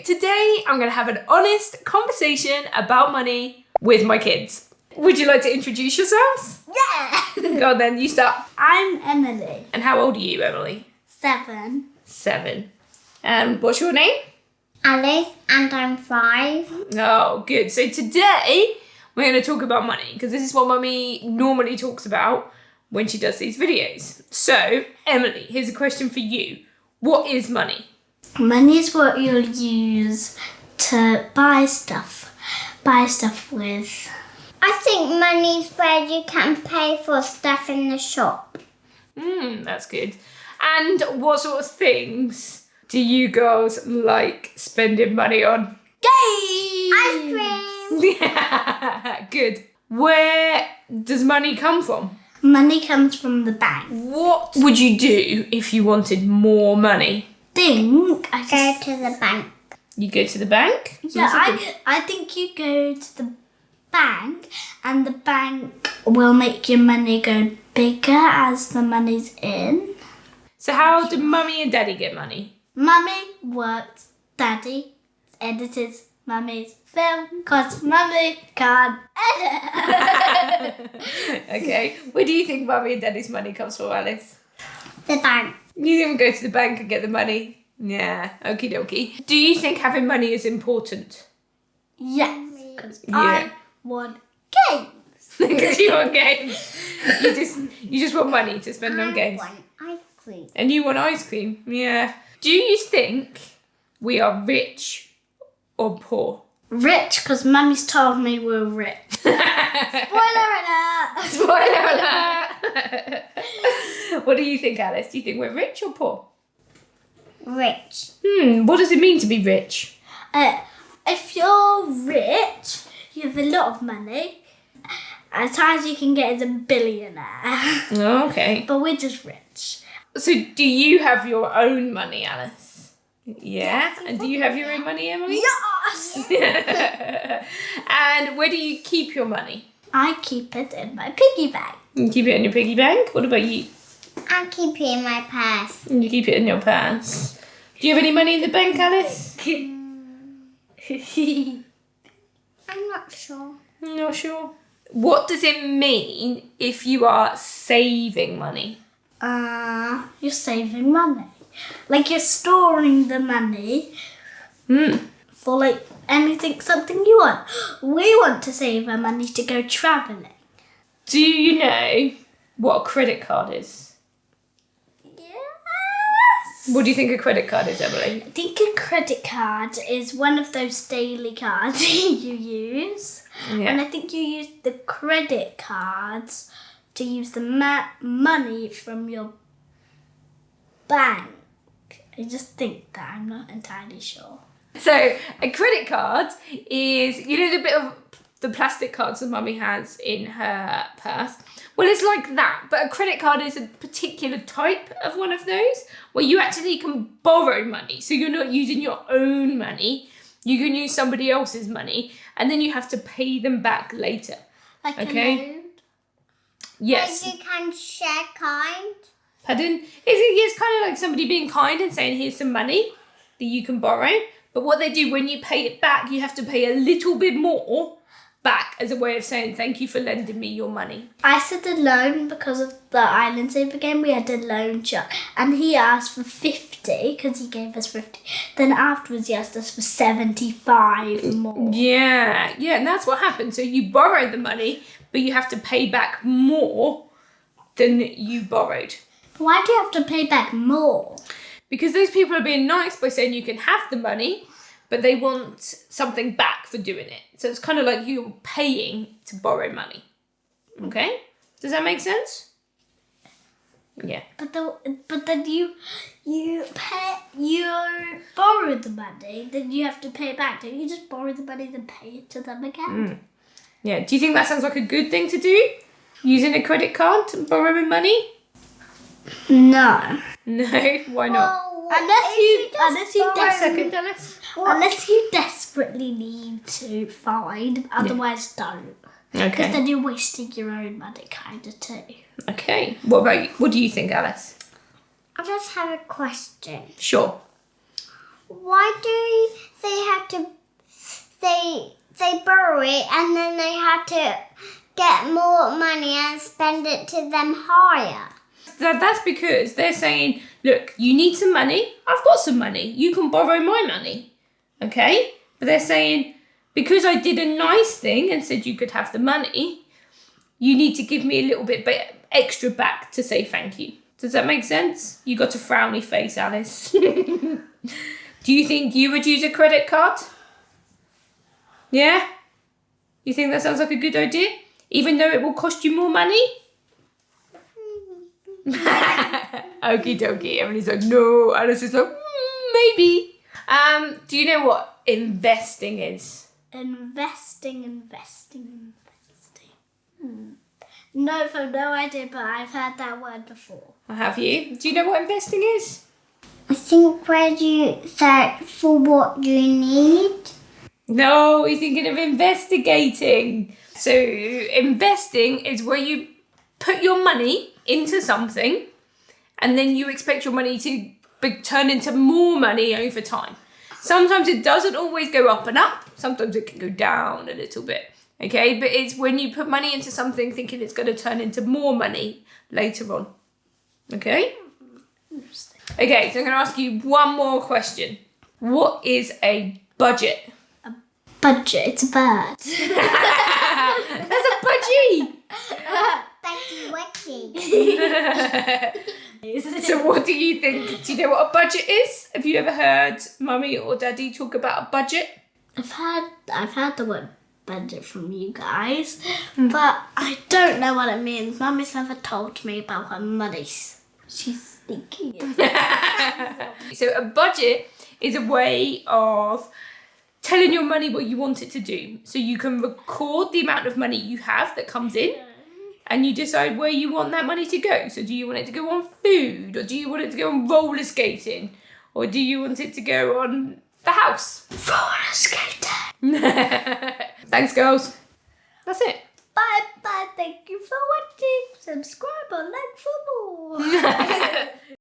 today I'm going to have an honest conversation about money with my kids. Would you like to introduce yourselves? Yeah. Go on then, you start. I'm Emily. And how old are you, Emily? 7. 7. And what's your name? Alice, and I'm 5. Oh, good. So today we're going to talk about money because this is what Mummy normally talks about when she does these videos. So, Emily, here's a question for you. What is money? Money is what you'll use to buy stuff. Buy stuff with. I think money is where you can pay for stuff in the shop. That's good. And what sort of things do you girls like spending money on? Games! Ice cream! Yeah, good. Where does money come from? Money comes from the bank. What would you do if you wanted more money? Go to the bank. You go to the bank? Yeah, I think you go to the bank and the bank will make your money go bigger as the money's in. So how do Mummy and Daddy get money? Mummy works, Daddy edits Mummy's film because Mummy can't edit. Okay, where do you think Mummy and Daddy's money comes from, Alice? The bank. You think we'll go to the bank and get the money? Yeah, okie dokie. Do you think having money is important? Yes, because Yeah. I want games. Because you want games. You just want money to spend on games. I want ice cream. And you want ice cream. Yeah. Do you think we are rich or poor? Rich, because Mummy's told me we're rich. Spoiler alert! Spoiler alert! What do you think, Alice? Do you think we're rich or poor? Rich. What does it mean to be rich? If you're rich, you have a lot of money. As high as you can get is a billionaire. Okay. But we're just rich. So do you have your own money, Alice? Yeah. Yes, And do you have your own money, Emily? Yes! And where do you keep your money? I keep it in my piggy bank. You keep it in your piggy bank? What about you? I keep it in my purse. You keep it in your purse. Do you have any money in the bank, Alice? I'm not sure. Not sure. What does it mean if you are saving money? You're saving money. Like you're storing the money for like something you want. We want to save our money to go travelling. Do you know what a credit card is? Yes. What do you think a credit card is, Emily? I think a credit card is one of those daily cards you use. Yeah. And I think you use the credit cards to use the money from your bank. I just think that. I'm not entirely sure. So a credit card is, you know, the bit of the plastic cards that Mummy has in her purse? Well, it's like that, but a credit card is a particular type of one of those where you actually can borrow money. So you're not using your own money. You can use somebody else's money and then you have to pay them back later. Like Okay. a loan? Yes. Like you can share kind? Pardon? It's kind of like somebody being kind and saying, here's some money that you can borrow. But what they do when you pay it back, you have to pay a little bit more back as a way of saying, thank you for lending me your money. I said a loan because of the Island Saver game. We had a loan shark and he asked for 50 because he gave us 50. Then afterwards he asked us for 75 more. Yeah, and that's what happened. So you borrow the money, but you have to pay back more than you borrowed. Why do you have to pay back more? Because those people are being nice by saying you can have the money, but they want something back for doing it. So it's kind of like you're paying to borrow money. Okay? Does that make sense? Yeah. But then you borrow the money, then you have to pay it back. Don't you just borrow the money then pay it to them again? Yeah. Do you think that sounds like a good thing to do? Using a credit card and borrowing money? No. No, why not? Unless you Alice. desperately need to find, otherwise don't. Because Okay. then you're wasting your own money, kind of too. Okay. What about you? What do you think, Alice? I just have a question. Sure. Why do they they borrow it and then they have to get more money and spend it to them higher. That's because they're saying, look, you need some money. I've got some money. You can borrow my money. Okay? But they're saying, because I did a nice thing and said you could have the money, you need to give me a little bit extra back to say thank you. Does that make sense? You got a frowny face, Alice. Do you think you would use a credit card? Yeah? You think that sounds like a good idea? Even though it will cost you more money? Okie dokie. Everybody's like, no. Alice is like, maybe. Do you know what investing is? Investing. No, I've no idea, but I've heard that word before. Have you? Do you know what investing is? I think where you search for what you need. No, you're thinking of investigating. So investing is where you put your money into something and then you expect your money to turn into more money over time. Sometimes it doesn't always go up and up. Sometimes it can go down a little bit. Okay, but it's when you put money into something thinking it's going to turn into more money later on. Okay? Interesting. Okay, so I'm going to ask you one more question. What is a budget? Budget, it's a bird. That's a budgie! Becky Wecky. So what do you think? Do you know what a budget is? Have you ever heard Mummy or Daddy talk about a budget? I've heard the word budget from you guys, but I don't know what it means. Mummy's never told me about her money. She's thinking it. So a budget is a way of telling your money what you want it to do. So you can record the amount of money you have that comes in and you decide where you want that money to go. So do you want it to go on food, or do you want it to go on roller skating, or do you want it to go on the house? Roller skating. Thanks, girls. That's it. Bye. Thank you for watching. Subscribe or like for more.